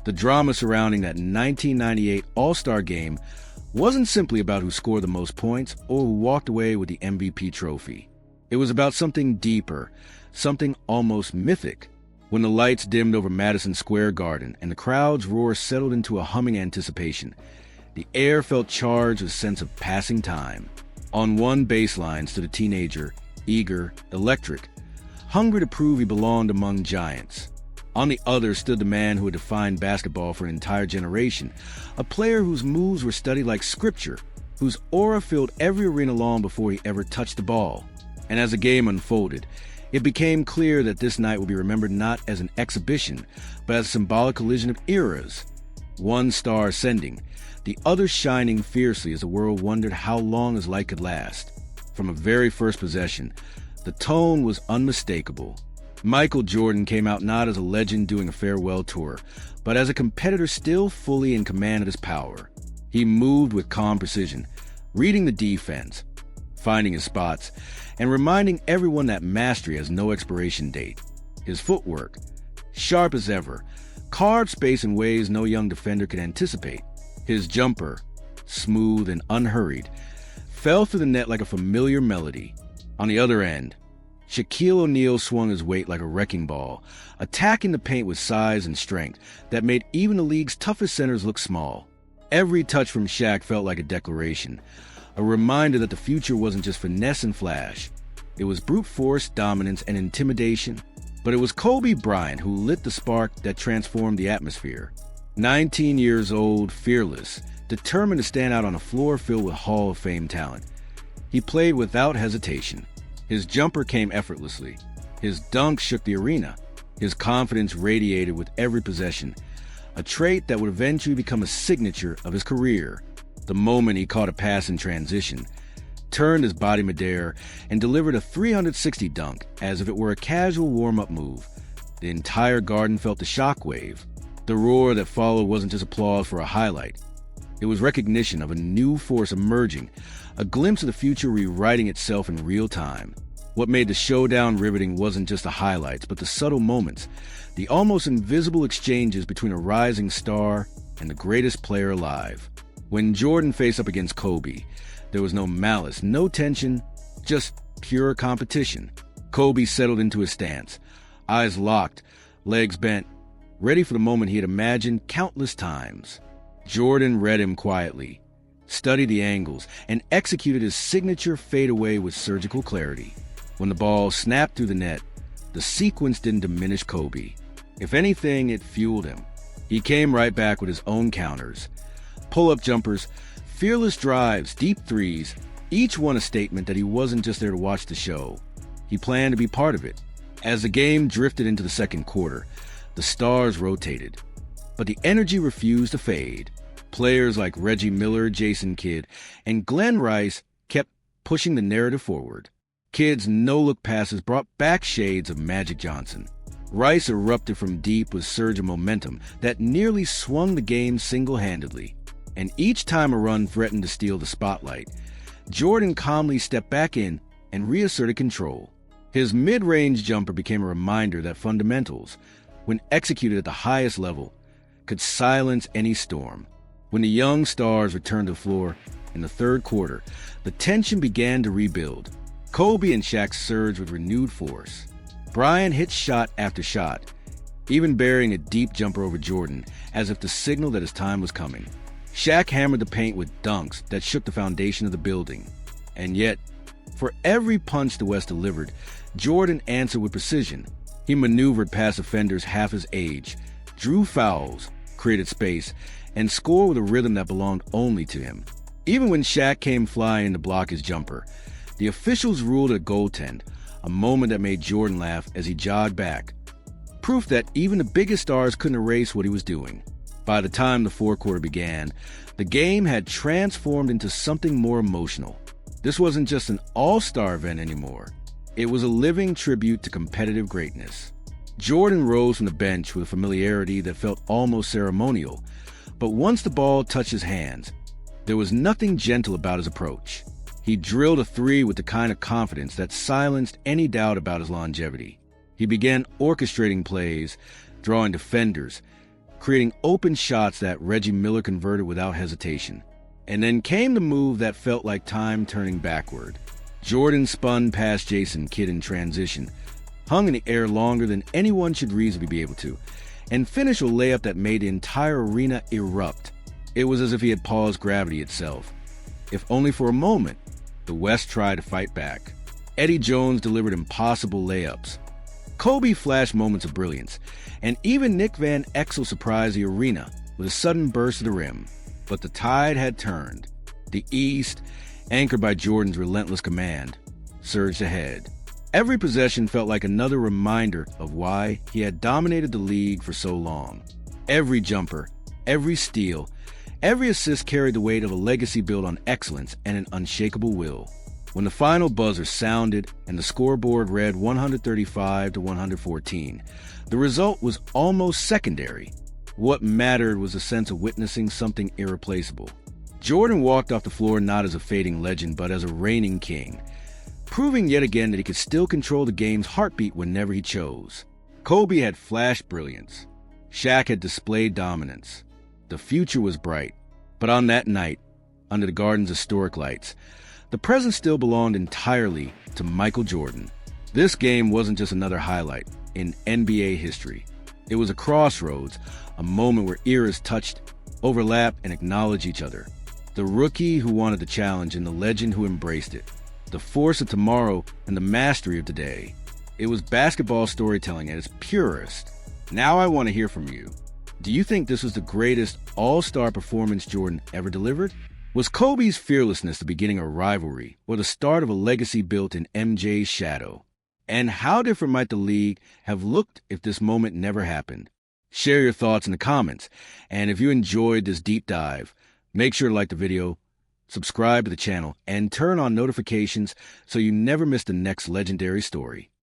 The drama surrounding that 1998 All-Star game wasn't simply about who scored the most points or who walked away with the MVP trophy. It was about something deeper, something almost mythic. When the lights dimmed over Madison Square Garden and the crowd's roar settled into a humming anticipation, the air felt charged with a sense of passing time. On one baseline stood a teenager, eager, electric, hungry to prove he belonged among giants. On the other stood the man who had defined basketball for an entire generation, a player whose moves were studied like scripture, whose aura filled every arena long before he ever touched the ball. And as the game unfolded, it became clear that this night would be remembered not as an exhibition, but as a symbolic collision of eras. One star ascending, the other shining fiercely as the world wondered how long his light could last. From a very first possession, the tone was unmistakable. Michael Jordan came out not as a legend doing a farewell tour, but as a competitor still fully in command of his power. He moved with calm precision, reading the defense, finding his spots, and reminding everyone that mastery has no expiration date. His footwork, sharp as ever, carved space in ways no young defender could anticipate. His jumper, smooth and unhurried, fell through the net like a familiar melody. On the other end, Shaquille O'Neal swung his weight like a wrecking ball, attacking the paint with size and strength that made even the league's toughest centers look small. Every touch from Shaq felt like a declaration, a reminder that the future wasn't just finesse and flash. It was brute force, dominance, and intimidation. But it was Kobe Bryant who lit the spark that transformed the atmosphere. 19 years old, fearless, determined to stand out on a floor filled with Hall of Fame talent. He played without hesitation. His jumper came effortlessly. His dunk shook the arena. His confidence radiated with every possession, a trait that would eventually become a signature of his career. The moment he caught a pass in transition, turned his body midair, and delivered a 360 dunk as if it were a casual warm-up move, the entire garden felt the shockwave. The roar that followed wasn't just applause for a highlight. It was recognition of a new force emerging, a glimpse of the future rewriting itself in real time. What made the showdown riveting wasn't just the highlights, but the subtle moments, the almost invisible exchanges between a rising star and the greatest player alive. When Jordan faced up against Kobe, there was no malice, no tension, just pure competition. Kobe settled into his stance, eyes locked, legs bent, ready for the moment he had imagined countless times. Jordan read him quietly, studied the angles, and executed his signature fadeaway with surgical clarity. When the ball snapped through the net, the sequence didn't diminish Kobe. If anything, it fueled him. He came right back with his own counters. Pull-up jumpers, fearless drives, deep threes, each one a statement that he wasn't just there to watch the show. He planned to be part of it. As the game drifted into the second quarter, the stars rotated. But the energy refused to fade. Players like Reggie Miller, Jason Kidd, and Glenn Rice kept pushing the narrative forward. Kidd's no-look passes brought back shades of Magic Johnson. Rice erupted from deep with surge of momentum that nearly swung the game single-handedly. And each time a run threatened to steal the spotlight, Jordan calmly stepped back in and reasserted control. His mid-range jumper became a reminder that fundamentals, when executed at the highest level, could silence any storm. When the young stars returned to the floor in the third quarter, the tension began to rebuild. Kobe and Shaq surged with renewed force. Bryant hit shot after shot, even burying a deep jumper over Jordan, as if to signal that his time was coming. Shaq hammered the paint with dunks that shook the foundation of the building. And yet, for every punch the West delivered, Jordan answered with precision. He maneuvered past offenders half his age, drew fouls, created space, and scored with a rhythm that belonged only to him. Even when Shaq came flying to block his jumper, the officials ruled a goaltend, a moment that made Jordan laugh as he jogged back. Proof that even the biggest stars couldn't erase what he was doing. By the time the fourth quarter began, the game had transformed into something more emotional. This wasn't just an all-star event anymore. It was a living tribute to competitive greatness. Jordan rose from the bench with a familiarity that felt almost ceremonial, but once the ball touched his hands, there was nothing gentle about his approach. He drilled a three with the kind of confidence that silenced any doubt about his longevity. He began orchestrating plays, drawing defenders, creating open shots that Reggie Miller converted without hesitation. And then came the move that felt like time turning backward. Jordan spun past Jason Kidd in transition, hung in the air longer than anyone should reasonably be able to, and finished a layup that made the entire arena erupt. It was as if he had paused gravity itself. If only for a moment, the West tried to fight back. Eddie Jones delivered impossible layups. Kobe flashed moments of brilliance, and even Nick Van Exel surprised the arena with a sudden burst to the rim. But the tide had turned. The East, anchored by Jordan's relentless command, surged ahead. Every possession felt like another reminder of why he had dominated the league for so long. Every jumper, every steal, every assist carried the weight of a legacy built on excellence and an unshakable will. When the final buzzer sounded and the scoreboard read 135 to 114, the result was almost secondary. What mattered was a sense of witnessing something irreplaceable. Jordan walked off the floor not as a fading legend, but as a reigning king, proving yet again that he could still control the game's heartbeat whenever he chose. Kobe had flashed brilliance. Shaq had displayed dominance. The future was bright. But on that night, under the Garden's historic lights, the present still belonged entirely to Michael Jordan. This game wasn't just another highlight in NBA history. It was a crossroads, a moment where eras touched, overlapped, and acknowledged each other. The rookie who wanted the challenge and the legend who embraced it. The force of tomorrow and the mastery of today. It was basketball storytelling at its purest. Now I want to hear from you. Do you think this was the greatest all-star performance Jordan ever delivered? Was Kobe's fearlessness the beginning of a rivalry or the start of a legacy built in MJ's shadow? And how different might the league have looked if this moment never happened? Share your thoughts in the comments. And if you enjoyed this deep dive, make sure to like the video, subscribe to the channel, and turn on notifications so you never miss the next legendary story.